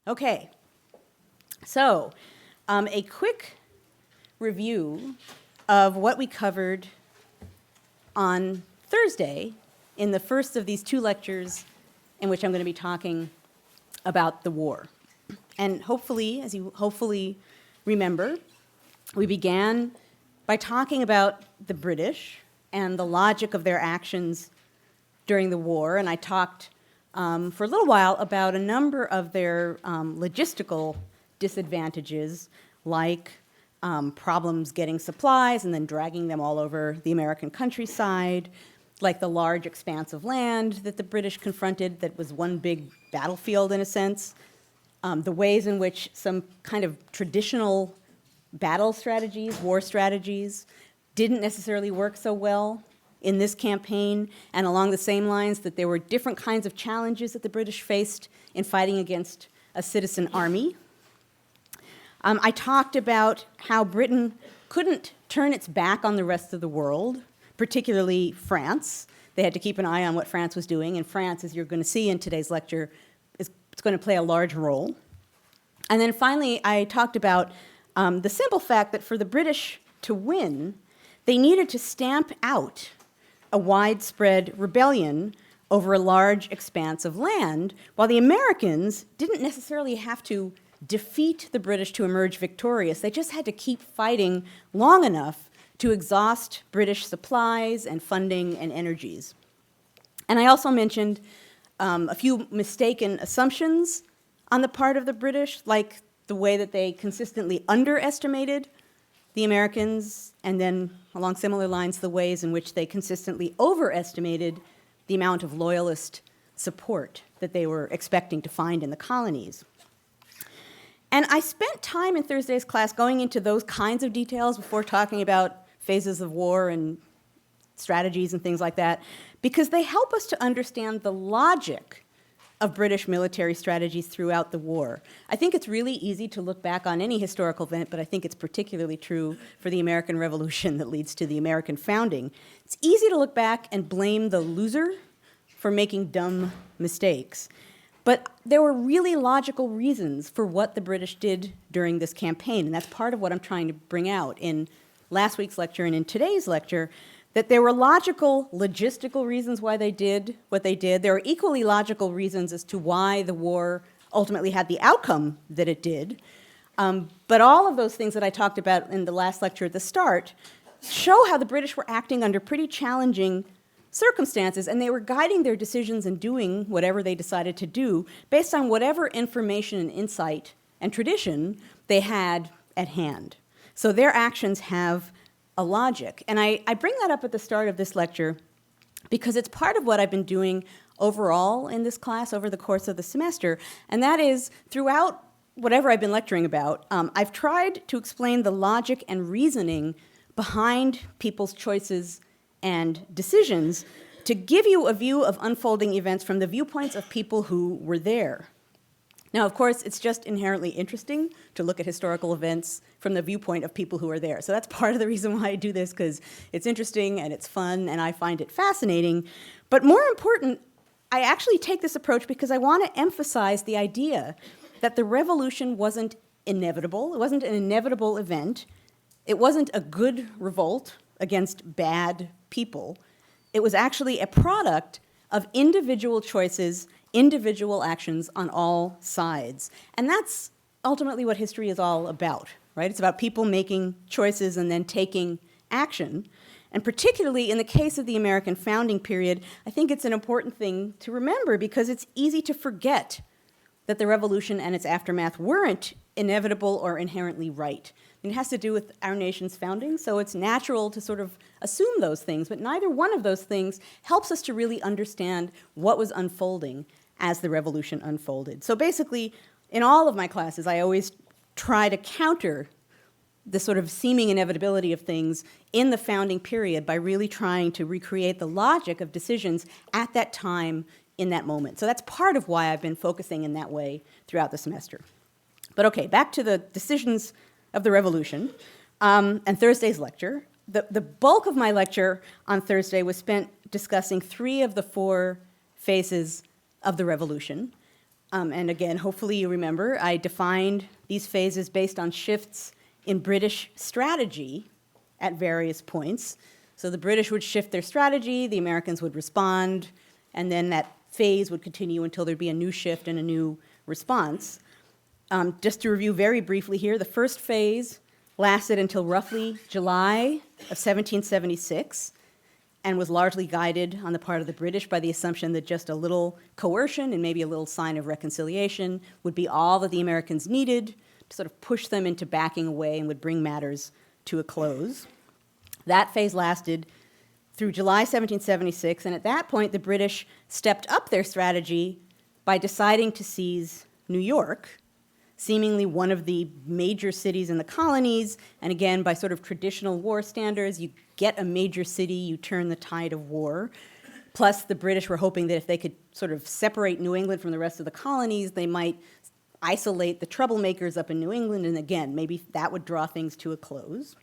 Okay, so a quick review of what we covered on Thursday in the first of these two lectures in which I'm going to be talking about the war. And hopefully, as you hopefully remember, we began by talking about the British and the logic of their actions during the war, and I talked for a little while about a number of their logistical disadvantages, like problems getting supplies and then dragging them all over the American countryside, like the large expanse of land that the British confronted that was one big battlefield in a sense, the ways in which some kind of traditional battle strategies, war strategies, didn't necessarily work so well in this campaign, and along the same lines that there were different kinds of challenges that the British faced in fighting against a citizen army. I talked about how Britain couldn't turn its back on the rest of the world, particularly France. They had to keep an eye on what France was doing, and France, as you're going to see in today's lecture, is going to play a large role. And then finally, I talked about the simple fact that for the British to win, they needed to stamp out a widespread rebellion over a large expanse of land, while the Americans didn't necessarily have to defeat the British to emerge victorious. They just had to keep fighting long enough to exhaust British supplies and funding and energies. And I also mentioned a few mistaken assumptions on the part of the British, like the way that they consistently underestimated the Americans, and then along similar lines, the ways in which they consistently overestimated the amount of loyalist support that they were expecting to find in the colonies. And I spent time in Thursday's class going into those kinds of details before talking about phases of war and strategies and things like that, because they help us to understand the logic of British military strategies throughout the war. I think it's really easy to look back on any historical event, but I think it's particularly true for the American Revolution that leads to the American founding. It's easy to look back and blame the loser for making dumb mistakes. But there were really logical reasons for what the British did during this campaign, and that's part of what I'm trying to bring out in last week's lecture and in today's lecture, that there were logical, logistical reasons why they did what they did. There are equally logical reasons as to why the war ultimately had the outcome that it did. But all of those things that I talked about in the last lecture at the start show how the British were acting under pretty challenging circumstances, and they were guiding their decisions and doing whatever they decided to do based on whatever information and insight and tradition they had at hand. So their actions have a logic. And I bring that up at the start of this lecture because it's part of what I've been doing overall in this class over the course of the semester, and that is throughout whatever I've been lecturing about, I've tried to explain the logic and reasoning behind people's choices and decisions to give you a view of unfolding events from the viewpoints of people who were there. Now, of course, it's just inherently interesting to look at historical events from the viewpoint of people who are there. So that's part of the reason why I do this, because it's interesting and it's fun and I find it fascinating. But more important, I actually take this approach because I want to emphasize the idea that the revolution wasn't inevitable. It wasn't an inevitable event. It wasn't a good revolt against bad people. It was actually a product of individual choices, individual actions on all sides. And that's ultimately what history is all about, right? It's about people making choices and then taking action. And particularly in the case of the American founding period, I think it's an important thing to remember because it's easy to forget that the revolution and its aftermath weren't inevitable or inherently right. It has to do with our nation's founding, so it's natural to sort of assume those things, but neither one of those things helps us to really understand what was unfolding as the revolution unfolded. So basically, in all of my classes, I always try to counter the sort of seeming inevitability of things in the founding period by really trying to recreate the logic of decisions at that time in that moment. So that's part of why I've been focusing in that way throughout the semester. But okay, back to the decisions of the revolution and Thursday's lecture. The bulk of my lecture on Thursday was spent discussing 3 of the 4 phases of the revolution. And again, hopefully you remember, I defined these phases based on shifts in British strategy at various points. So the British would shift their strategy, the Americans would respond, and then that phase would continue until there'd be a new shift and a new response. Just to review very briefly here, the first phase lasted until roughly July of 1776 and was largely guided on the part of the British by the assumption that just a little coercion and maybe a little sign of reconciliation would be all that the Americans needed to sort of push them into backing away and would bring matters to a close. That phase lasted through July 1776, and at that point the British stepped up their strategy by deciding to seize New York, seemingly one of the major cities in the colonies, and again, by sort of traditional war standards, you get a major city, you turn the tide of war. Plus, the British were hoping that if they could sort of separate New England from the rest of the colonies, they might isolate the troublemakers up in New England, and again, maybe that would draw things to a close.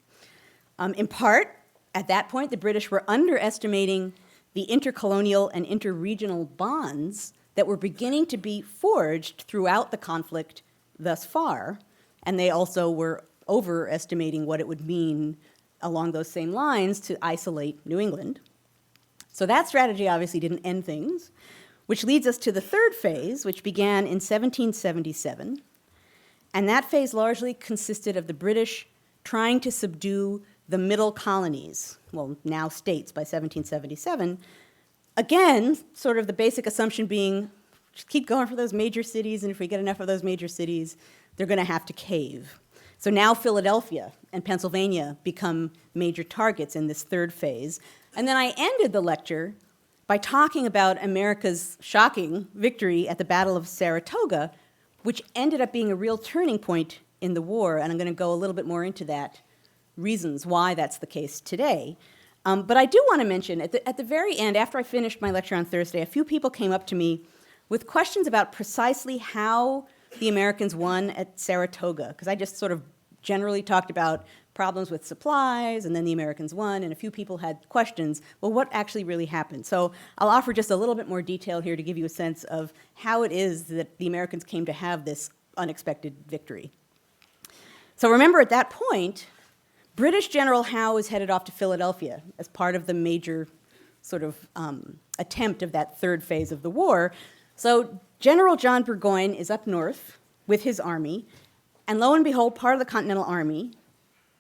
In part, at that point, the British were underestimating the intercolonial and interregional bonds that were beginning to be forged throughout the conflict thus far, and they also were overestimating what it would mean along those same lines to isolate New England. So that strategy obviously didn't end things, which leads us to the third phase, which began in 1777, and that phase largely consisted of the British trying to subdue the middle colonies, well, now states by 1777. Again, sort of the basic assumption being, just keep going for those major cities, and if we get enough of those major cities, they're going to have to cave. So now Philadelphia and Pennsylvania become major targets in this third phase. And then I ended the lecture by talking about America's shocking victory at the Battle of Saratoga, which ended up being a real turning point in the war, and I'm going to go a little bit more into that, reasons why that's the case today. But I do want to mention, at the very end, after I finished my lecture on Thursday, a few people came up to me with questions about precisely how the Americans won at Saratoga, because I just sort of generally talked about problems with supplies, and then the Americans won, and a few people had questions, well, what actually really happened? So I'll offer just a little bit more detail here to give you a sense of how it is that the Americans came to have this unexpected victory. So remember, at that point, British General Howe is headed off to Philadelphia as part of the major sort of attempt of that third phase of the war. So General John Burgoyne is up north with his army, and lo and behold, part of the Continental Army,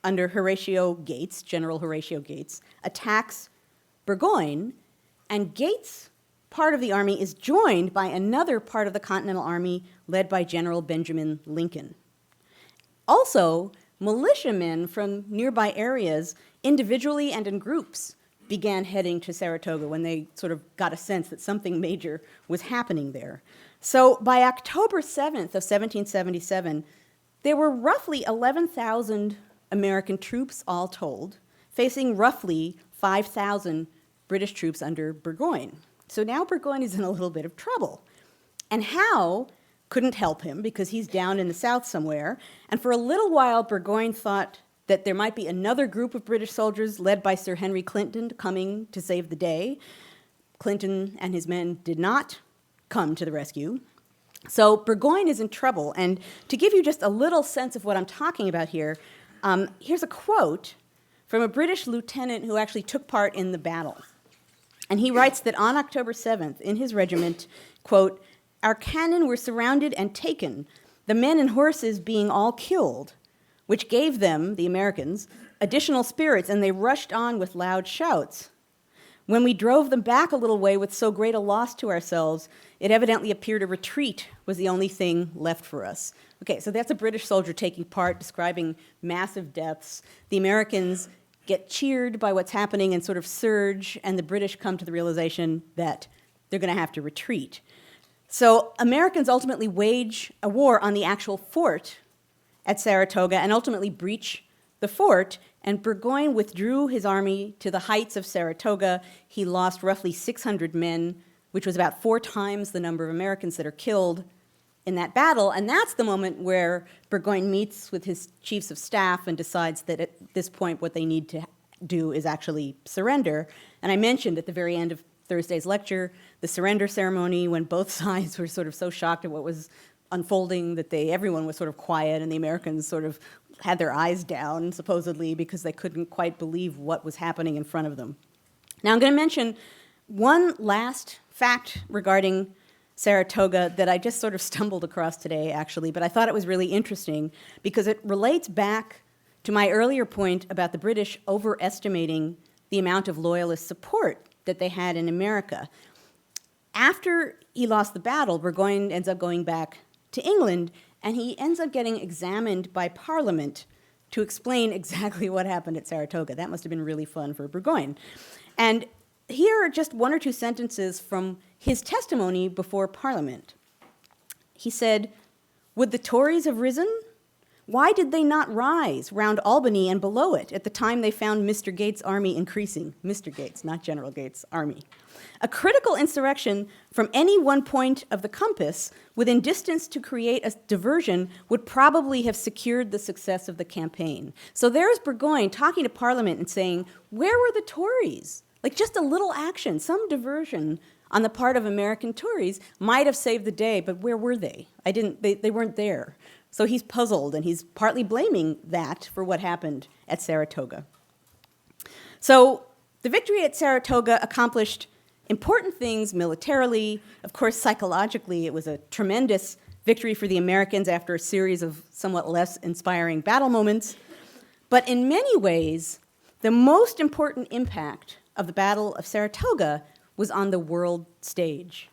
under Horatio Gates, General Horatio Gates, attacks Burgoyne, and Gates' part of the army is joined by another part of the Continental Army led by General Benjamin Lincoln. Also, militiamen from nearby areas, individually and in groups, began heading to Saratoga when they sort of got a sense that something major was happening there. So by October 7th of 1777, there were roughly 11,000 American troops all told, facing roughly 5,000 British troops under Burgoyne. So now Burgoyne is in a little bit of trouble. And Howe couldn't help him because he's down in the south somewhere. And for a little while, Burgoyne thought that there might be another group of British soldiers led by Sir Henry Clinton coming to save the day. Clinton and his men did not come to the rescue. So Burgoyne is in trouble. And to give you just a little sense of what I'm talking about here, here's a quote from a British lieutenant who actually took part in the battle. And he writes that on October 7th, in his regiment, quote, "Our cannon were surrounded and taken, the men and horses being all killed, which gave them, the Americans, additional spirits, and they rushed on with loud shouts. When we drove them back a little way with so great a loss to ourselves, it evidently appeared a retreat was the only thing left for us." Okay, so that's a British soldier taking part, describing massive deaths. The Americans get cheered by what's happening and sort of surge, and the British come to the realization that they're going to have to retreat. So Americans ultimately wage a war on the actual fort at Saratoga and ultimately breach the fort, and Burgoyne withdrew his army to the heights of Saratoga. He lost roughly 600 men, which was about 4 times the number of Americans that are killed in that battle, and that's the moment where Burgoyne meets with his chiefs of staff and decides that at this point what they need to do is actually surrender. And I mentioned at the very end of Thursday's lecture, the surrender ceremony, when both sides were sort of so shocked at what was unfolding that everyone was sort of quiet, and the Americans sort of had their eyes down, supposedly, because they couldn't quite believe what was happening in front of them. Now I'm going to mention one last fact regarding Saratoga that I just sort of stumbled across today, actually, but I thought it was really interesting because it relates back to my earlier point about the British overestimating the amount of loyalist support that they had in America. After he lost the battle, Burgoyne ends up going back to England, and he ends up getting examined by Parliament to explain exactly what happened at Saratoga. That must have been really fun for Burgoyne. And here are just one or two sentences from his testimony before Parliament. He said, "Would the Tories have risen? Why did they not rise round Albany and below it at the time they found Mr. Gates' army increasing?" Mr. Gates, not General Gates' army. "A critical insurrection from any one point of the compass within distance to create a diversion would probably have secured the success of the campaign." So there's Burgoyne talking to Parliament and saying, where were the Tories? Like just a little action, some diversion on the part of American Tories might have saved the day, but where were they? They weren't there. So he's puzzled, and he's partly blaming that for what happened at Saratoga. So the victory at Saratoga accomplished important things militarily. Of course, psychologically, it was a tremendous victory for the Americans after a series of somewhat less inspiring battle moments. But in many ways, the most important impact of the Battle of Saratoga was on the world stage.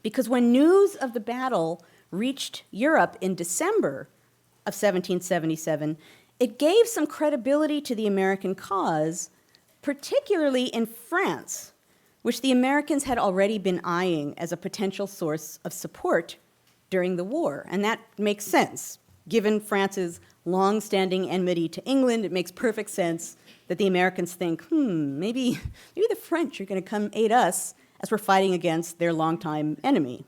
Because when news of the battle reached Europe in December of 1777, it gave some credibility to the American cause, particularly in France, which the Americans had already been eyeing as a potential source of support during the war. And that makes sense. Given France's long-standing enmity to England, it makes perfect sense that the Americans think, maybe the French are going to come aid us as we're fighting against their longtime enemy.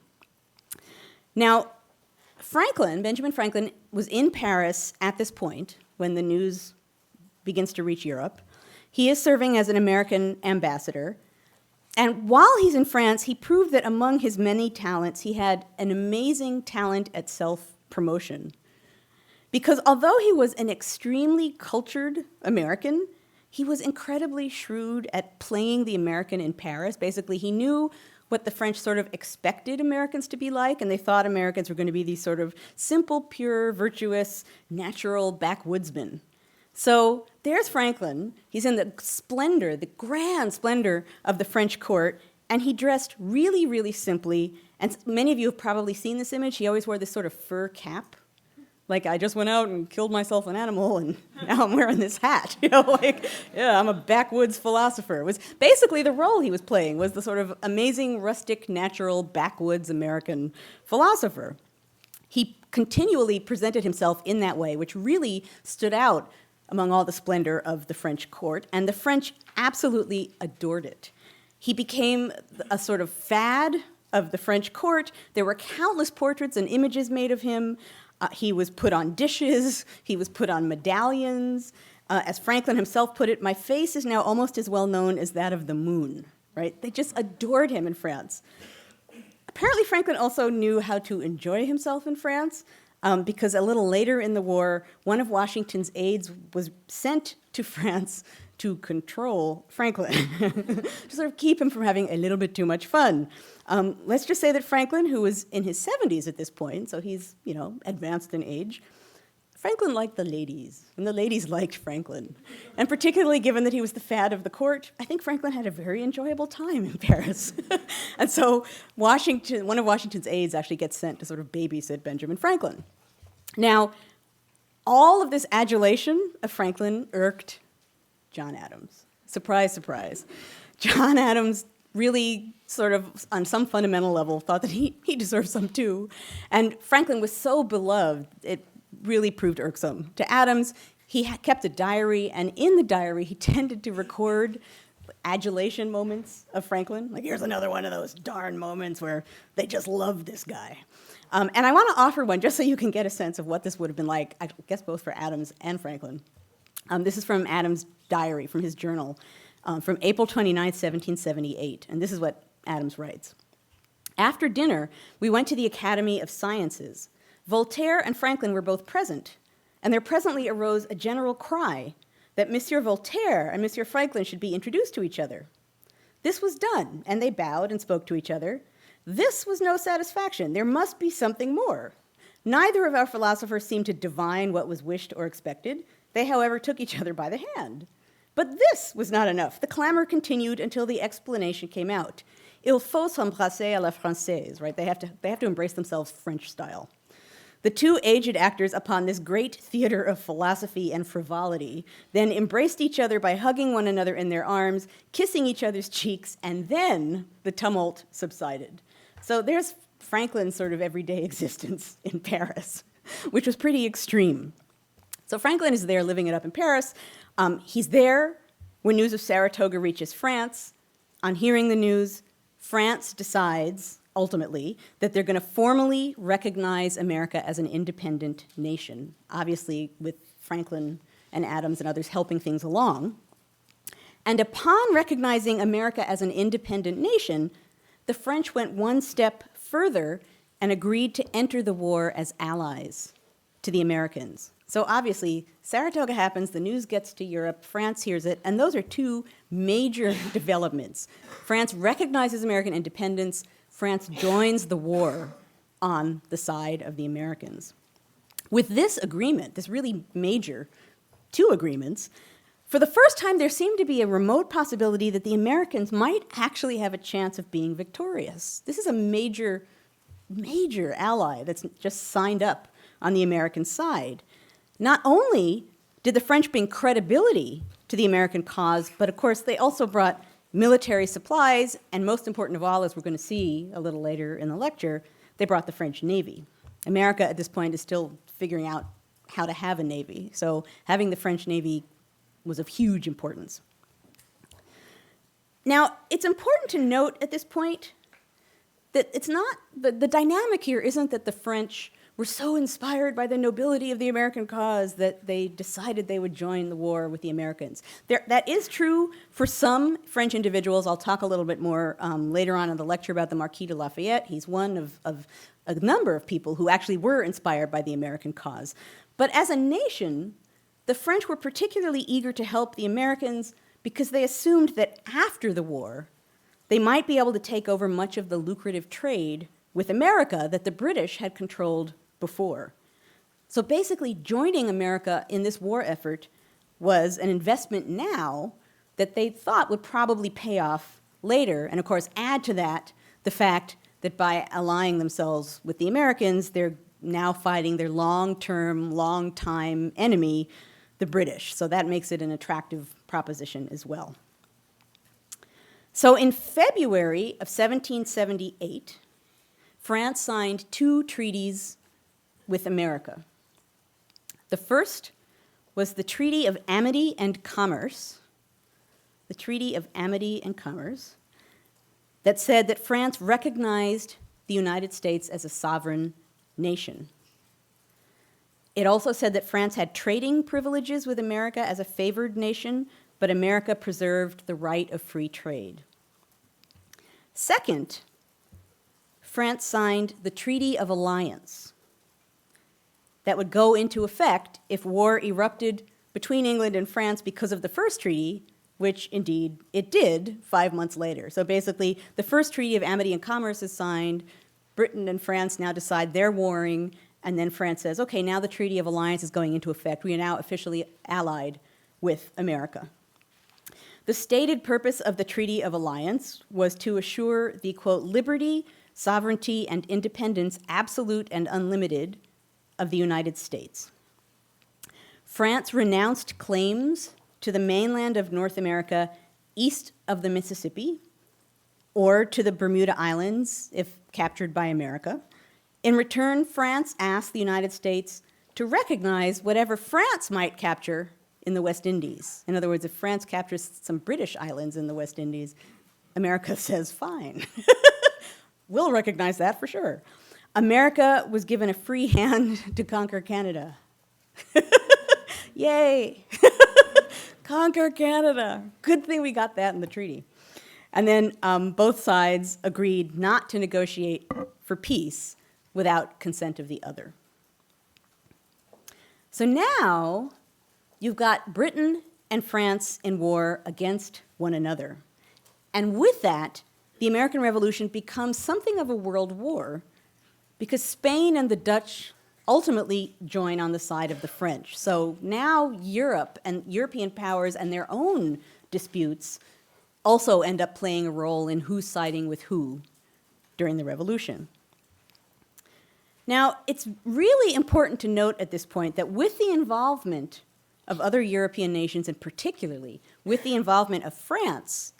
Now, Benjamin Franklin, was in Paris at this point when the news begins to reach Europe. He is serving as an American ambassador. And while he's in France, he proved that among his many talents, he had an amazing talent at self-promotion. Because although he was an extremely cultured American, he was incredibly shrewd at playing the American in Paris. Basically, he knew what the French sort of expected Americans to be like, and they thought Americans were going to be these sort of simple, pure, virtuous, natural backwoodsmen. So there's Franklin. He's in the splendor, the grand splendor of the French court, and he dressed really, really simply. And many of you have probably seen this image. He always wore this sort of fur cap. Like, I just went out and killed myself an animal, and now I'm wearing this hat. I'm a backwoods philosopher. It was basically the role he was playing, was the sort of amazing, rustic, natural, backwoods American philosopher. He continually presented himself in that way, which really stood out among all the splendor of the French court, and the French absolutely adored it. He became a sort of fad of the French court. There were countless portraits and images made of him. He was put on dishes. He was put on medallions. As Franklin himself put it, "My face is now almost as well known as that of the moon," right? They just adored him in France. Apparently, Franklin also knew how to enjoy himself in France, because a little later in the war, one of Washington's aides was sent to France to control Franklin, to sort of keep him from having a little bit too much fun. Let's just say that Franklin, who was in his 70s at this point, so he's, advanced in age, Franklin liked the ladies, and the ladies liked Franklin. And particularly given that he was the fad of the court, I think Franklin had a very enjoyable time in Paris. And so one of Washington's aides actually gets sent to sort of babysit Benjamin Franklin. Now, all of this adulation of Franklin irked John Adams. Surprise, surprise. John Adams really sort of, on some fundamental level, thought that he deserved some too. And Franklin was so beloved, it really proved irksome to Adams. He kept a diary, and in the diary, he tended to record adulation moments of Franklin. Like, here's another one of those darn moments where they just loved this guy. And I want to offer one just so you can get a sense of what this would have been like, I guess both for Adams and Franklin. This is from Adams' diary, from his journal. from April 29, 1778. And this is what Adams writes. After dinner, we went to the Academy of Sciences. Voltaire and Franklin were both present, and there presently arose a general cry that Monsieur Voltaire and Monsieur Franklin should be introduced to each other. This was done, and they bowed and spoke to each other. This was no satisfaction. There must be something more. Neither of our philosophers seemed to divine what was wished or expected. They, however, took each other by the hand. But this was not enough. The clamor continued until the explanation came out. Il faut s'embrasser à la française, right? They have to embrace themselves French style. The two aged actors upon this great theater of philosophy and frivolity then embraced each other by hugging one another in their arms, kissing each other's cheeks, and then the tumult subsided. So there's Franklin's sort of everyday existence in Paris, which was pretty extreme. So Franklin is there living it up in Paris. He's there when news of Saratoga reaches France. On hearing the news, France decides, ultimately, that they're going to formally recognize America as an independent nation, obviously with Franklin and Adams and others helping things along. And upon recognizing America as an independent nation, the French went one step further and agreed to enter the war as allies to the Americans. So obviously, Saratoga happens, the news gets to Europe, France hears it, and those are two major developments. France recognizes American independence, France joins the war on the side of the Americans. With this agreement, this really major two agreements, for the first time there seemed to be a remote possibility that the Americans might actually have a chance of being victorious. This is a major, major ally that's just signed up on the American side. Not only did the French bring credibility to the American cause, but of course they also brought military supplies, and most important of all, as we're going to see a little later in the lecture, they brought the French Navy. America at this point is still figuring out how to have a navy, so having the French Navy was of huge importance. Now, it's important to note at this point that it's not, the dynamic here isn't that the French were so inspired by the nobility of the American cause that they decided they would join the war with the Americans. That is true for some French individuals. I'll talk a little bit more later on in the lecture about the Marquis de Lafayette. He's one of a number of people who actually were inspired by the American cause. But as a nation, the French were particularly eager to help the Americans because they assumed that after the war, they might be able to take over much of the lucrative trade with America that the British had controlled before. So basically, joining America in this war effort was an investment now that they thought would probably pay off later, and of course add to that the fact that by allying themselves with the Americans, they're now fighting their long-term, long-time enemy, the British. So that makes it an attractive proposition as well. So in February of 1778, France signed two treaties with America. The first was the Treaty of Amity and Commerce, the Treaty of Amity and Commerce, that said that France recognized the United States as a sovereign nation. It also said that France had trading privileges with America as a favored nation, but America preserved the right of free trade. Second, France signed the Treaty of Alliance that would go into effect if war erupted between England and France because of the first treaty, which indeed it did 5 months later. So basically, the first Treaty of Amity and Commerce is signed, Britain and France now decide they're warring, and then France says, okay, now the Treaty of Alliance is going into effect. We are now officially allied with America. The stated purpose of the Treaty of Alliance was to assure the, quote, liberty, sovereignty, and independence, absolute and unlimited, of the United States. France renounced claims to the mainland of North America east of the Mississippi, or to the Bermuda Islands, if captured by America. In return, France asked the United States to recognize whatever France might capture in the West Indies. In other words, if France captures some British islands in the West Indies, America says, fine. We'll recognize that for sure. America was given a free hand to conquer Canada. Yay! conquer Canada. Good thing we got that in the treaty. And then both sides agreed not to negotiate for peace without consent of the other. So now you've got Britain and France in war against one another. And with that, the American Revolution becomes something of a world war because Spain and the Dutch ultimately join on the side of the French. So now Europe and European powers and their own disputes also end up playing a role in who's siding with who during the Revolution. Now, it's really important to note at this point that with the involvement of other European nations, and particularly with the involvement of France,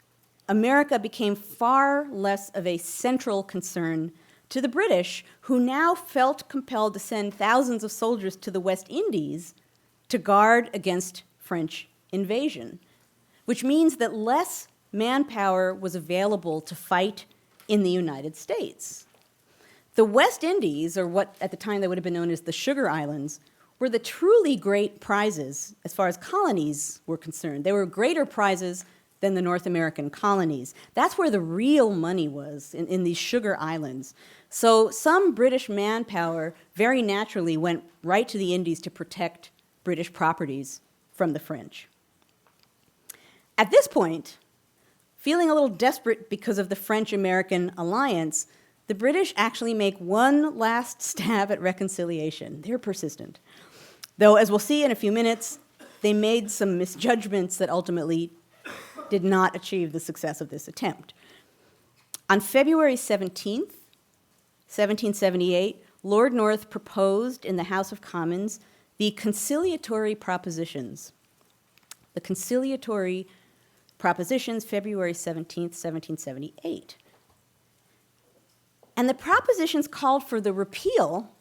America became far less of a central concern to the British, who now felt compelled to send thousands of soldiers to the West Indies to guard against French invasion, which means that less manpower was available to fight in the United States. The West Indies, or what at the time they would have been known as the Sugar Islands, were the truly great prizes as far as colonies were concerned. They were greater prizes than the North American colonies. That's where the real money was, in these Sugar Islands. So some British manpower very naturally went right to the Indies to protect British properties from the French. At this point, feeling a little desperate because of the French-American alliance, the British actually make one last stab at reconciliation. They're persistent. Though, as we'll see in a few minutes, they made some misjudgments that ultimately did not achieve the success of this attempt. On February 17th, 1778, Lord North proposed in the House of Commons the Conciliatory Propositions. The Conciliatory Propositions, February 17th, 1778. And the propositions called for the repeal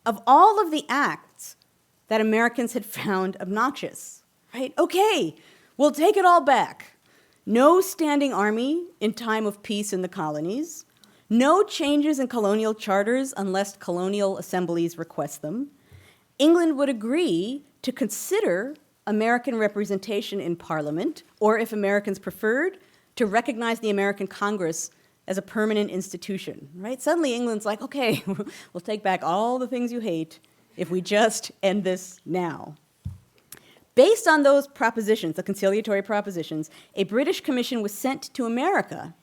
of all of the acts that Americans had found obnoxious, right? Okay, we'll take it all back. No standing army in time of peace in the colonies. No changes in colonial charters unless colonial assemblies request them. England would agree to consider American representation in Parliament, or if Americans preferred, to recognize the American Congress as a permanent institution, right? Suddenly England's like, okay, we'll take back all the things you hate if we just end this now. Based on those propositions, the conciliatory propositions, a British commission was sent to America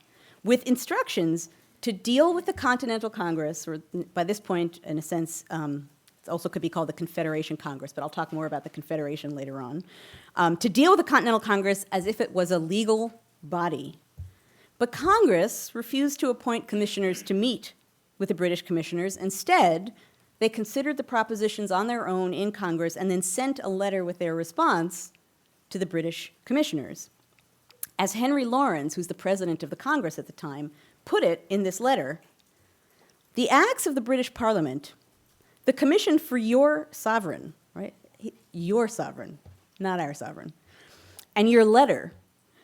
with instructions to deal with the Continental Congress, or by this point, in a sense, it also could be called the Confederation Congress, but I'll talk more about the Confederation later on, to deal with the Continental Congress as if it was a legal body. But Congress refused to appoint commissioners to meet with the British commissioners. Instead, they considered the propositions on their own in Congress and then sent a letter with their response to the British commissioners. As Henry Lawrence, who's the president of the Congress at the time, put it in this letter, the acts of the British Parliament, the commission for your sovereign, right? Your sovereign, not our sovereign, and your letter,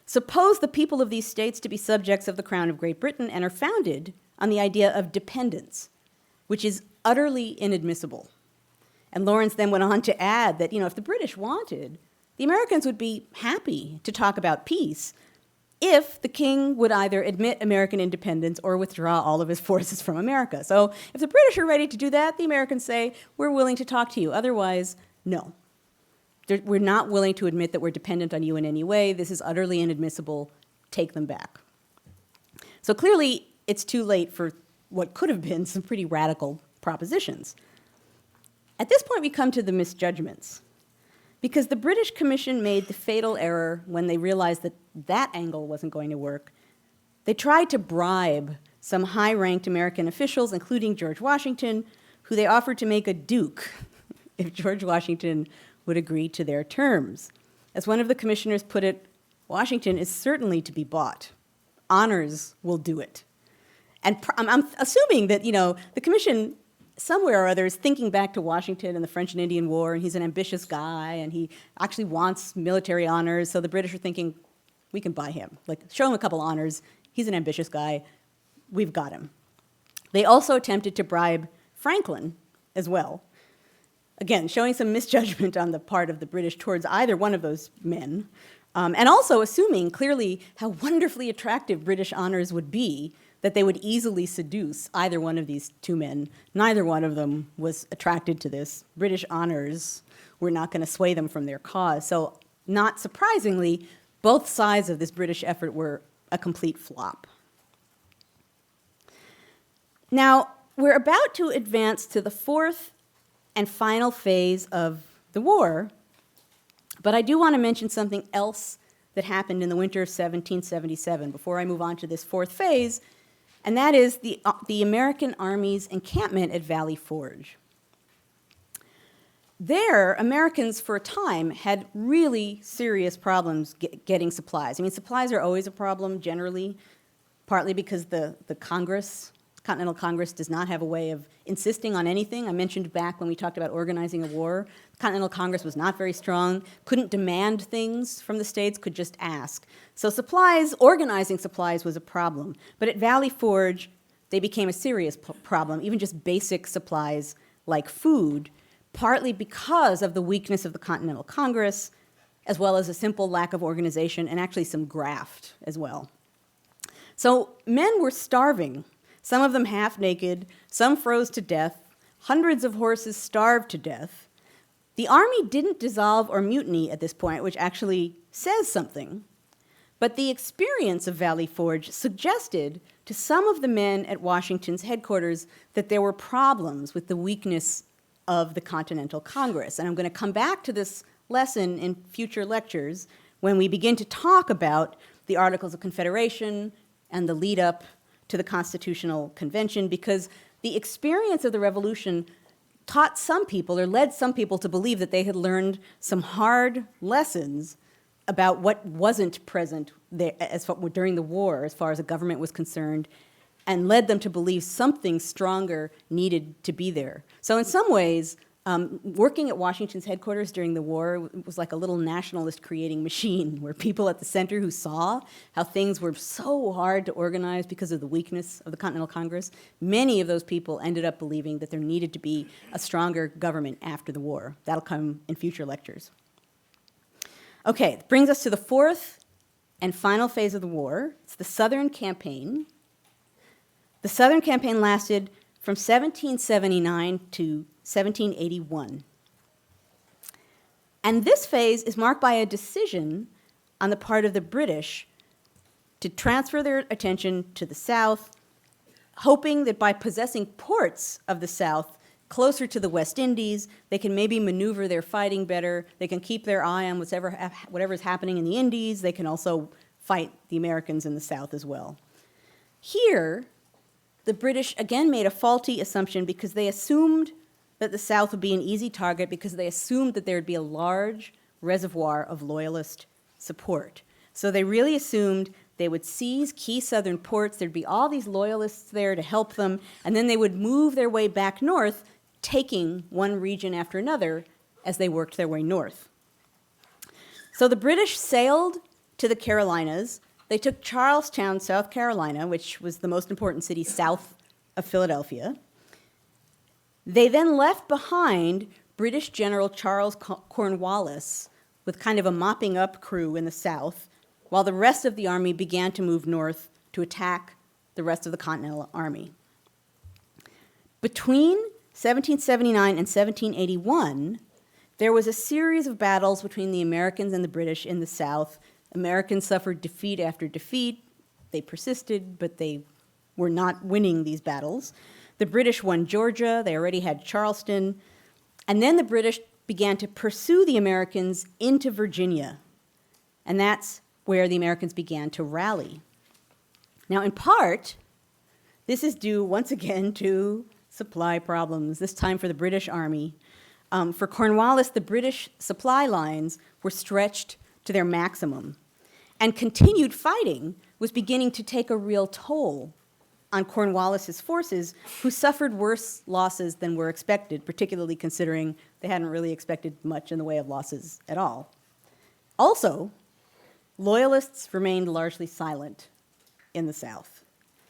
suppose the people of these states to be subjects of the Crown of Great Britain and are founded on the idea of dependence, which is utterly inadmissible. And Lawrence then went on to add that, if the British wanted, the Americans would be happy to talk about peace if the king would either admit American independence or withdraw all of his forces from America. So if the British are ready to do that, the Americans say, we're willing to talk to you. Otherwise, no. We're not willing to admit that we're dependent on you in any way. This is utterly inadmissible. Take them back. So clearly, it's too late for what could have been some pretty radical propositions. At this point, we come to the misjudgments, because the British Commission made the fatal error when they realized that that angle wasn't going to work. They tried to bribe some high-ranked American officials, including George Washington, who they offered to make a duke if George Washington would agree to their terms. As one of the commissioners put it, Washington is certainly to be bought. Honors will do it. And I'm assuming that, the commission somewhere or other is thinking back to Washington and the French and Indian War, and he's an ambitious guy, and he actually wants military honors, so the British are thinking, we can buy him. Like, show him a couple honors. He's an ambitious guy. We've got him. They also attempted to bribe Franklin as well. Again, showing some misjudgment on the part of the British towards either one of those men. And also assuming clearly how wonderfully attractive British honors would be, that they would easily seduce either one of these two men. Neither one of them was attracted to this. British honors were not going to sway them from their cause. So not surprisingly, both sides of this British effort were a complete flop. Now, we're about to advance to the fourth and final phase of the war, but I do want to mention something else that happened in the winter of 1777 before I move on to this fourth phase, and that is the American Army's encampment at Valley Forge. There, Americans for a time had really serious problems getting supplies. I mean, supplies are always a problem generally, partly because the Continental Congress does not have a way of insisting on anything. I mentioned back when we talked about organizing a war, the Continental Congress was not very strong, couldn't demand things from the states, could just ask. So supplies, organizing supplies was a problem. But at Valley Forge, they became a serious problem, even just basic supplies like food, partly because of the weakness of the Continental Congress, as well as a simple lack of organization and actually some graft as well. So men were starving, some of them half naked, some froze to death, hundreds of horses starved to death. The army didn't dissolve or mutiny at this point, which actually says something, but the experience of Valley Forge suggested to some of the men at Washington's headquarters that there were problems with the weakness of the Continental Congress. And I'm going to come back to this lesson in future lectures when we begin to talk about the Articles of Confederation and the lead up to the Constitutional Convention, because the experience of the Revolution taught some people, or led some people to believe that they had learned some hard lessons about what wasn't present there during the war as far as the government was concerned, and led them to believe something stronger needed to be there. So in some ways, working at Washington's headquarters during the war was like a little nationalist creating machine where people at the center who saw how things were so hard to organize because of the weakness of the Continental Congress, many of those people ended up believing that there needed to be a stronger government after the war. That'll come in future lectures. Okay, that brings us to the fourth and final phase of the war. It's the Southern Campaign. The Southern Campaign lasted from 1779 to 1781. And this phase is marked by a decision on the part of the British to transfer their attention to the South, hoping that by possessing ports of the South closer to the West Indies, they can maybe maneuver their fighting better, they can keep their eye on whatever's happening in the Indies, they can also fight the Americans in the South as well. Here, the British again made a faulty assumption because they assumed that the South would be an easy target because they assumed that there would be a large reservoir of loyalist support. So they really assumed they would seize key southern ports, there'd be all these loyalists there to help them, and then they would move their way back north, taking one region after another as they worked their way north. So the British sailed to the Carolinas. They took Charleston, South Carolina, which was the most important city south of Philadelphia. They then left behind British General Charles Cornwallis with kind of a mopping up crew in the south, while the rest of the army began to move north to attack the rest of the Continental Army. Between 1779 and 1781, there was a series of battles between the Americans and the British in the South. Americans suffered defeat after defeat. They persisted, but they were not winning these battles. The British won Georgia. They already had Charleston. And then the British began to pursue the Americans into Virginia. And that's where the Americans began to rally. Now, in part, this is due once again to supply problems, this time for the British Army. For Cornwallis, the British supply lines were stretched to their maximum, and continued fighting was beginning to take a real toll on Cornwallis's forces, who suffered worse losses than were expected, particularly considering they hadn't really expected much in the way of losses at all. Also, Loyalists remained largely silent in the South,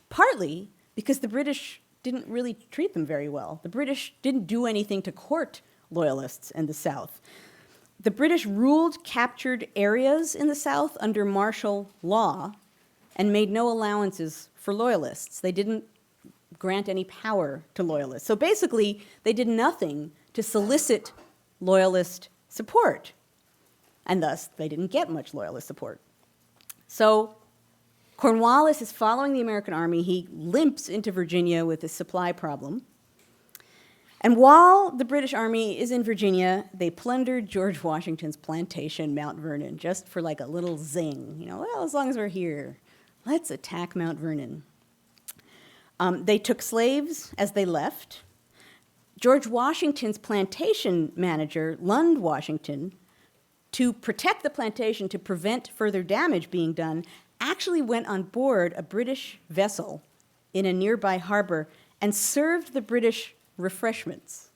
partly because the British didn't really treat them very well. The British didn't do anything to court Loyalists in the South. The British ruled captured areas in the South under martial law and made no allowances for loyalists. They didn't grant any power to loyalists. So basically, they did nothing to solicit loyalist support, and thus they didn't get much loyalist support. So Cornwallis is following the American army. He limps into Virginia with a supply problem. And while the British army is in Virginia, they plundered George Washington's plantation, Mount Vernon, just for like a little zing. You know, well, as long as we're here, let's attack Mount Vernon. They took slaves as they left. George Washington's plantation manager, Lund Washington, to protect the plantation, to prevent further damage being done, actually went on board a British vessel in a nearby harbor and served the British refreshments,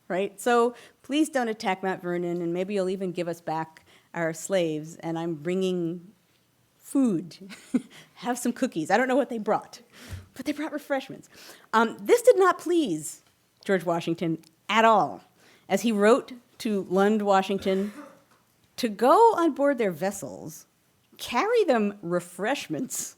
right? So please don't attack Mount Vernon, and maybe you'll even give us back our slaves, and I'm bringing food. Have some cookies. I don't know what they brought, but they brought refreshments. This did not please George Washington at all, as he wrote to Lund Washington to go on board their vessels, carry them refreshments,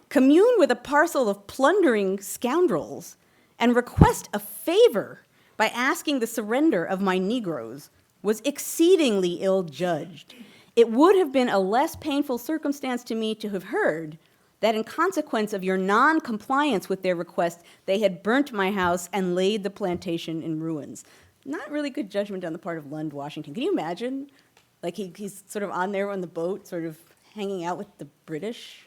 commune with a parcel of plundering scoundrels, and request a favor by asking the surrender of my Negroes was exceedingly ill-judged. It would have been a less painful circumstance to me to have heard that in consequence of your non-compliance with their request, they had burnt my house and laid the plantation in ruins. Not really good judgment on the part of Lund Washington. Can you imagine? Like he's sort of on there on the boat, sort of hanging out with the British,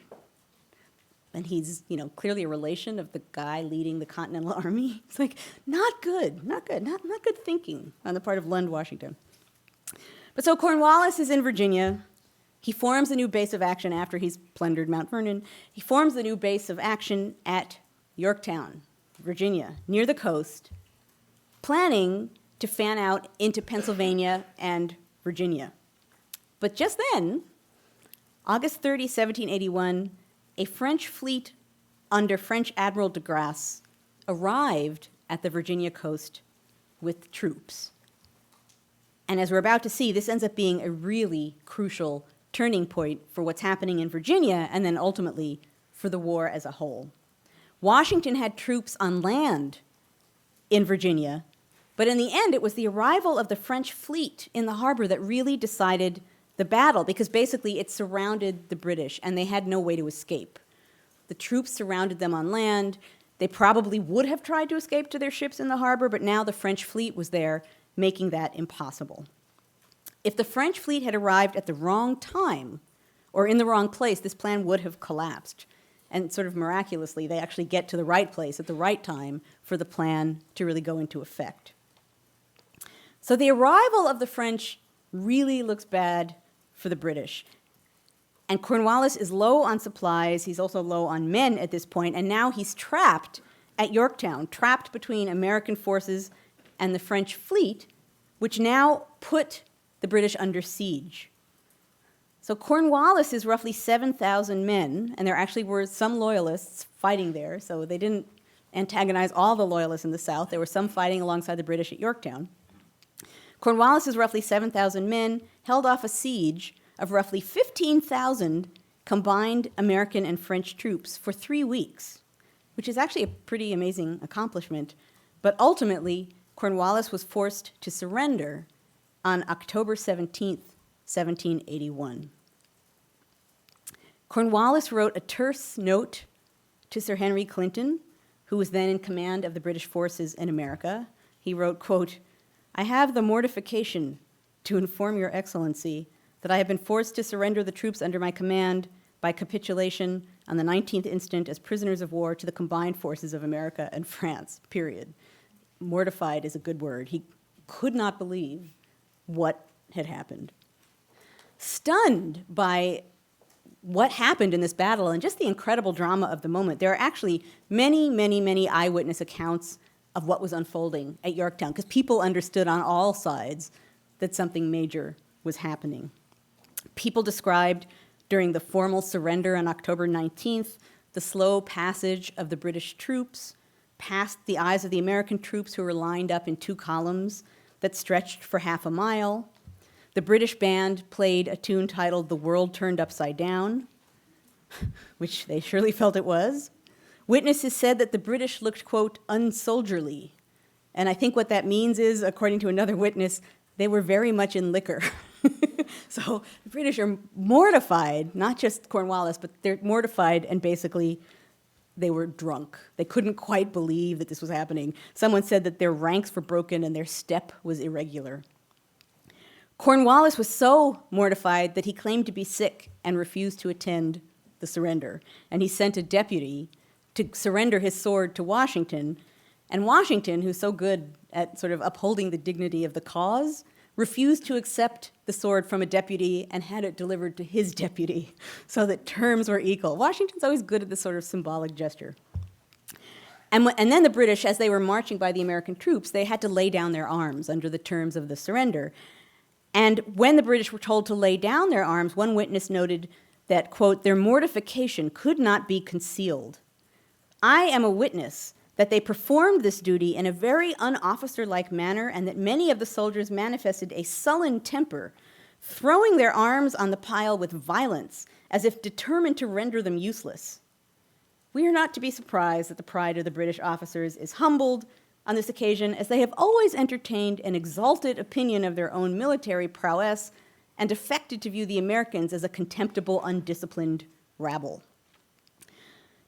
and he's, you know, clearly a relation of the guy leading the Continental Army. It's like, not good, not good thinking on the part of Lund Washington. But so Cornwallis is in Virginia. He forms a new base of action after he's plundered Mount Vernon. He forms the new base of action at Yorktown, Virginia, near the coast, planning to fan out into Pennsylvania and Virginia. But just then, August 30, 1781, a French fleet under French Admiral de Grasse arrived at the Virginia coast with troops. And as we're about to see, this ends up being a really crucial turning point for what's happening in Virginia and then ultimately for the war as a whole. Washington had troops on land in Virginia, but in the end, it was the arrival of the French fleet in the harbor that really decided the battle, because basically it surrounded the British and they had no way to escape. The troops surrounded them on land. They probably would have tried to escape to their ships in the harbor, but now the French fleet was there, making that impossible. If the French fleet had arrived at the wrong time or in the wrong place, this plan would have collapsed. And sort of miraculously, they actually get to the right place at the right time for the plan to really go into effect. So the arrival of the French really looks bad for the British. And Cornwallis is low on supplies. He's also low on men at this point. And now he's trapped at Yorktown, trapped between American forces and the French fleet, which now put the British under siege. So Cornwallis is roughly 7,000 men, and there actually were some loyalists fighting there, so they didn't antagonize all the loyalists in the South. There were some fighting alongside the British at Yorktown. Cornwallis is roughly 7,000 men, held off a siege of roughly 15,000 combined American and French troops for 3 weeks, which is actually a pretty amazing accomplishment. But ultimately, Cornwallis was forced to surrender on October 17th, 1781. Cornwallis wrote a terse note to Sir Henry Clinton, who was then in command of the British forces in America. He wrote, quote, "I have the mortification to inform your excellency that I have been forced to surrender the troops under my command by capitulation on the 19th instant as prisoners of war to the combined forces of America and France," period. Mortified is a good word. He could not believe what had happened. Stunned by what happened in this battle and just the incredible drama of the moment, there are actually many eyewitness accounts of what was unfolding at Yorktown, because people understood on all sides that something major was happening. People described during the formal surrender on October 19th, the slow passage of the British troops past the eyes of the American troops who were lined up in 2 columns that stretched for half a mile. The British band played a tune titled "The World Turned Upside Down," which they surely felt it was. Witnesses said that the British looked, quote, unsoldierly. And I think what that means is, according to another witness, they were very much in liquor. So the British are mortified, not just Cornwallis, but they're mortified, and basically they were drunk. They couldn't quite believe that this was happening. Someone said that their ranks were broken and their step was irregular. Cornwallis was so mortified that he claimed to be sick and refused to attend the surrender. And he sent a deputy to surrender his sword to Washington. And Washington, who's so good at sort of upholding the dignity of the cause, refused to accept the sword from a deputy and had it delivered to his deputy so that terms were equal. Washington's always good at this sort of symbolic gesture. And then the British, as they were marching by the American troops, they had to lay down their arms under the terms of the surrender. And when the British were told to lay down their arms, one witness noted that, quote, their mortification could not be concealed. I am a witness that they performed this duty in a very unofficer-like manner, and that many of the soldiers manifested a sullen temper, throwing their arms on the pile with violence, as if determined to render them useless. We are not to be surprised that the pride of the British officers is humbled on this occasion, as they have always entertained an exalted opinion of their own military prowess and affected to view the Americans as a contemptible, undisciplined rabble.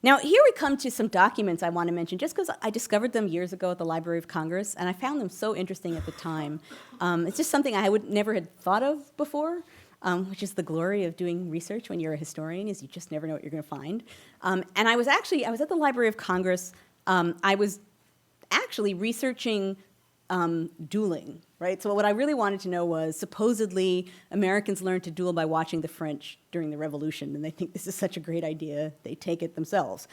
Now, here we come to some documents I want to mention, just because I discovered them years ago at the Library of Congress, and I found them so interesting at the time. It's just something I never had thought of before, which is the glory of doing research when you're a historian, is you just never know what you're going to find. And I was at the Library of Congress. I was actually researching dueling, right? So what I really wanted to know was, supposedly Americans learned to duel by watching the French during the Revolution, and they think this is such a great idea, they take it themselves.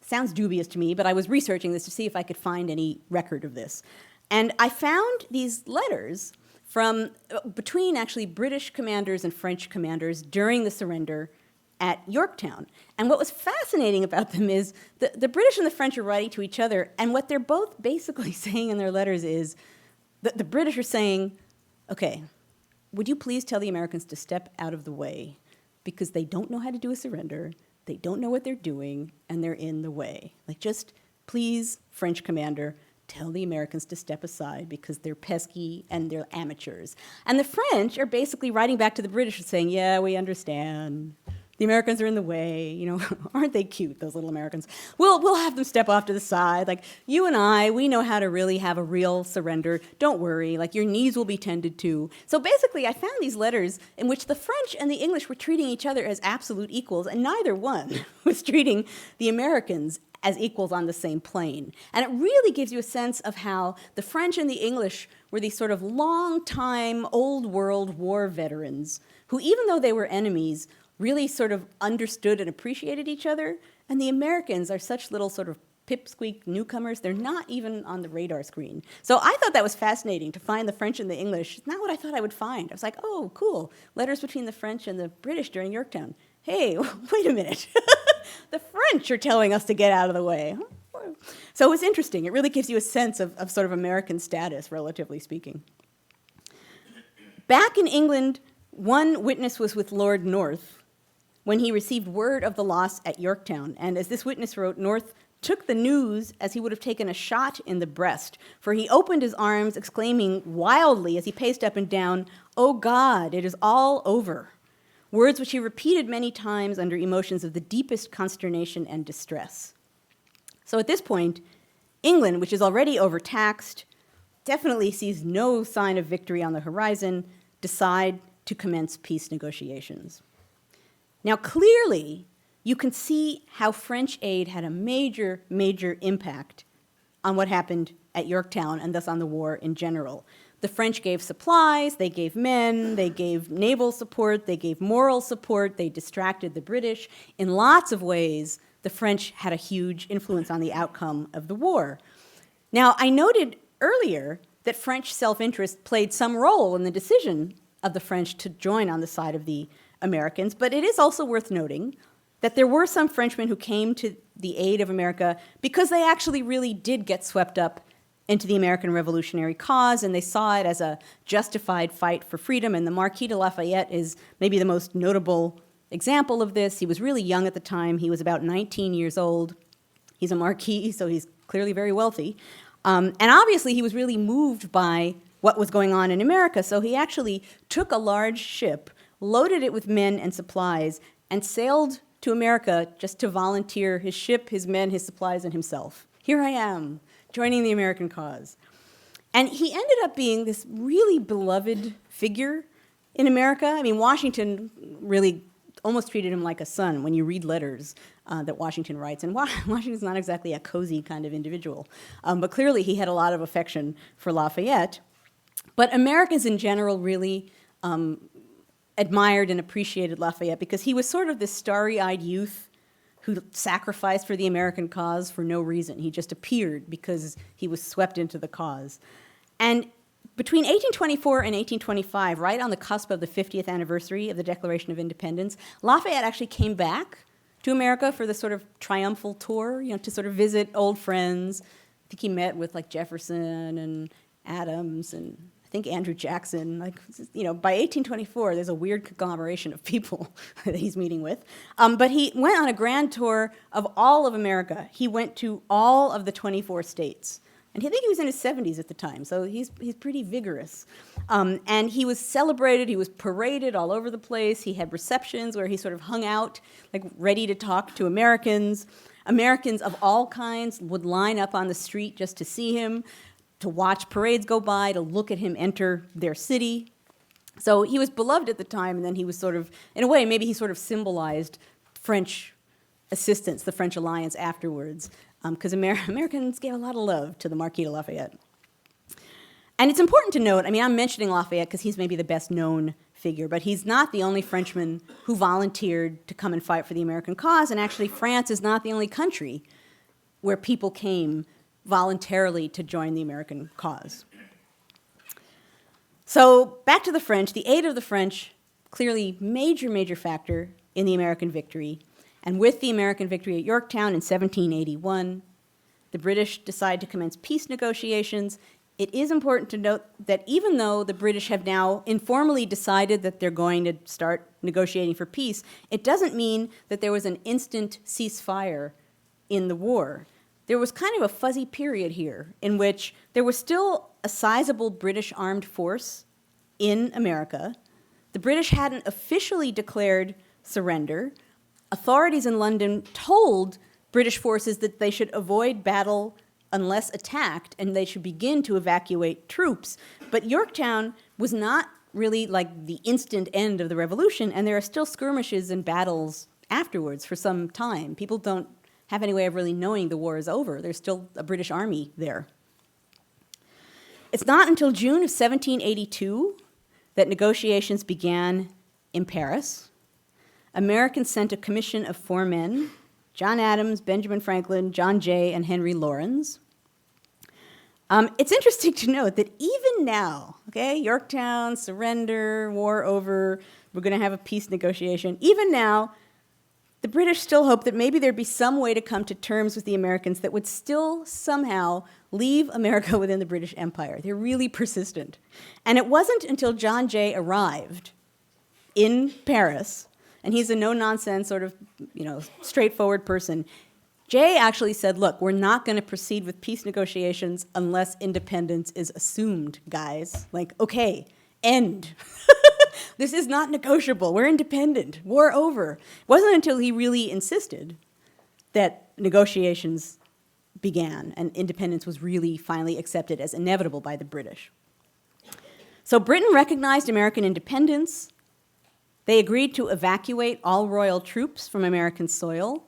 Sounds dubious to me, but I was researching this to see if I could find any record of this. And I found these letters from between actually British commanders and French commanders during the surrender at Yorktown. And what was fascinating about them is the British and the French are writing to each other, and what they're both basically saying in their letters is that the British are saying, okay, would you please tell the Americans to step out of the way, because they don't know how to do a surrender, they don't know what they're doing, and they're in the way. Like, just please, French commander, tell the Americans to step aside because they're pesky and they're amateurs. And the French are basically writing back to the British and saying, yeah, we understand. The Americans are in the way, you know, aren't they cute, those little Americans? We'll have them step off to the side. Like, you and I, we know how to really have a real surrender. Don't worry, like, your needs will be tended to. So basically, I found these letters in which the French and the English were treating each other as absolute equals, and neither one was treating the Americans as equals on the same plane. And it really gives you a sense of how the French and the English were these sort of long-time, old-world war veterans who, even though they were enemies, really sort of understood and appreciated each other. And the Americans are such little sort of pipsqueak newcomers, they're not even on the radar screen. So I thought that was fascinating to find the French and the English. It's not what I thought I would find. I was like, oh, cool, letters between the French and the British during Yorktown. Hey, wait a minute. The French are telling us to get out of the way. So it was interesting. It really gives you a sense of sort of American status, relatively speaking. Back in England, one witness was with Lord North when he received word of the loss at Yorktown. And as this witness wrote, North took the news as he would have taken a shot in the breast, for he opened his arms, exclaiming wildly as he paced up and down, "Oh God, it is all over," words which he repeated many times under emotions of the deepest consternation and distress. So at this point, England, which is already overtaxed, definitely sees no sign of victory on the horizon, decide to commence peace negotiations. Now, clearly, you can see how French aid had a major, major impact on what happened at Yorktown and thus on the war in general. The French gave supplies, they gave men, they gave naval support, they gave moral support, they distracted the British. In lots of ways, the French had a huge influence on the outcome of the war. Now, I noted earlier that French self-interest played some role in the decision of the French to join on the side of the Americans, but it is also worth noting that there were some Frenchmen who came to the aid of America because they actually really did get swept up into the American Revolutionary cause, and they saw it as a justified fight for freedom. And the Marquis de Lafayette is maybe the most notable example of this. He was really young at the time. He was about 19 years old. He's a marquis, so he's clearly very wealthy. And obviously, he was really moved by what was going on in America, so he actually took a large ship, loaded it with men and supplies, and sailed to America just to volunteer his ship, his men, his supplies, and himself. Here I am, joining the American cause. And he ended up being this really beloved figure in America. I mean, Washington really almost treated him like a son when you read letters that Washington writes. And Washington's not exactly a cozy kind of individual. But clearly he had a lot of affection for Lafayette. But Americans in general really admired and appreciated Lafayette because he was sort of this starry-eyed youth who sacrificed for the American cause for no reason. He just appeared because he was swept into the cause. And between 1824 and 1825, right on the cusp of the 50th anniversary of the Declaration of Independence, Lafayette actually came back to America for this sort of triumphal tour, to sort of visit old friends. I think he met with like Jefferson and Adams and I think Andrew Jackson. By 1824, there's a weird conglomeration of people that he's meeting with. But he went on a grand tour of all of America. He went to all of the 24 states. And I think he was in his 70s at the time, so he's pretty vigorous. And he was celebrated, he was paraded all over the place. He had receptions where he sort of hung out, like ready to talk to Americans. Americans of all kinds would line up on the street just to see him, to watch parades go by, to look at him enter their city. So he was beloved at the time, and then he was sort of, in a way, maybe he sort of symbolized French assistance, the French alliance afterwards, because Americans gave a lot of love to the Marquis de Lafayette. And it's important to note, I'm mentioning Lafayette because he's maybe the best known figure, but he's not the only Frenchman who volunteered to come and fight for the American cause, and actually France is not the only country where people came voluntarily to join the American cause. So back to the French, the aid of the French, clearly major factor in the American victory. And with the American victory at Yorktown in 1781, the British decide to commence peace negotiations. It is important to note that even though the British have now informally decided that they're going to start negotiating for peace, it doesn't mean that there was an instant ceasefire in the war. There was kind of a fuzzy period here in which there was still a sizable British armed force in America. The British hadn't officially declared surrender. Authorities in London told British forces that they should avoid battle unless attacked, and they should begin to evacuate troops. But Yorktown was not really like the instant end of the revolution, and there are still skirmishes and battles afterwards for some time. People don't have any way of really knowing the war is over. There's still a British army there. It's not until June of 1782 that negotiations began in Paris. Americans sent a commission of 4 men, John Adams, Benjamin Franklin, John Jay, and Henry Laurens. It's interesting to note that even now, Yorktown, surrender, war over, we're going to have a peace negotiation. Even now, the British still hoped that maybe there'd be some way to come to terms with the Americans that would still somehow leave America within the British Empire. They're really persistent. And it wasn't until John Jay arrived in Paris, and he's a no-nonsense sort of, straightforward person. Jay actually said, look, we're not going to proceed with peace negotiations unless independence is assumed, guys. Okay, end. This is not negotiable. We're independent. War over. It wasn't until he really insisted that negotiations began and independence was really finally accepted as inevitable by the British. So Britain recognized American independence. They agreed to evacuate all royal troops from American soil.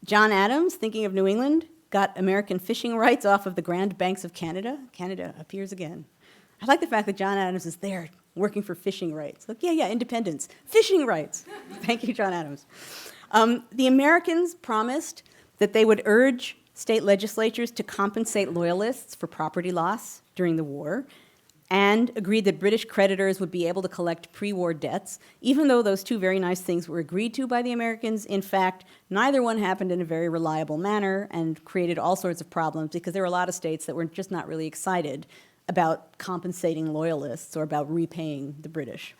John Adams, thinking of New England, got American fishing rights off of the Grand Banks of Canada. Canada appears again. I like the fact that John Adams is there working for fishing rights. Independence, fishing rights. Thank you, John Adams. The Americans promised that they would urge state legislatures to compensate loyalists for property loss during the war. and agreed that British creditors would be able to collect pre-war debts. Even though those two very nice things were agreed to by the Americans, in fact, neither one happened in a very reliable manner and created all sorts of problems because there were a lot of states that were just not really excited about compensating loyalists or about repaying the British.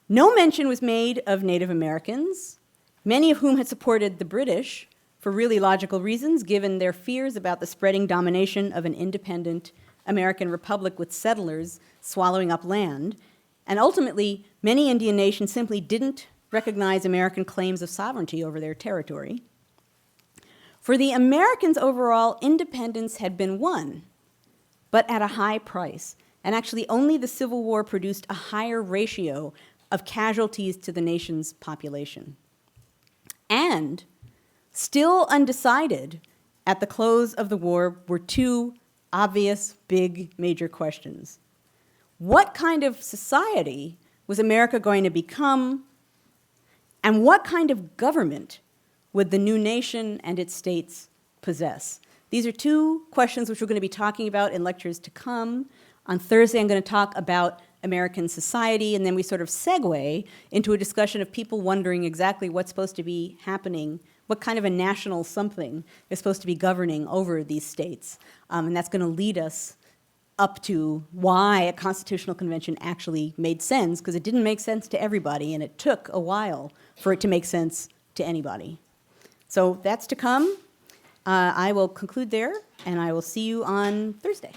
No mention was made of Native Americans, many of whom had supported the British for really logical reasons, given their fears about the spreading domination of an independent American republic with settlers swallowing up land. And ultimately, many Indian nations simply didn't recognize American claims of sovereignty over their territory. For the Americans overall, independence had been won, but at a high price. And actually, only the Civil War produced a higher ratio of casualties to the nation's population. And still undecided at the close of the war were two obvious, big, major questions. What kind of society was America going to become? And what kind of government would the new nation and its states possess? These are two questions which we're going to be talking about in lectures to come. On Thursday, I'm going to talk about American society, and then we sort of segue into a discussion of people wondering exactly what's supposed to be happening, what kind of a national something is supposed to be governing over these states. And that's going to lead us up to why a constitutional convention actually made sense, because it didn't make sense to everybody, and it took a while for it to make sense to anybody. So that's to come. I will conclude there, and I will see you on Thursday.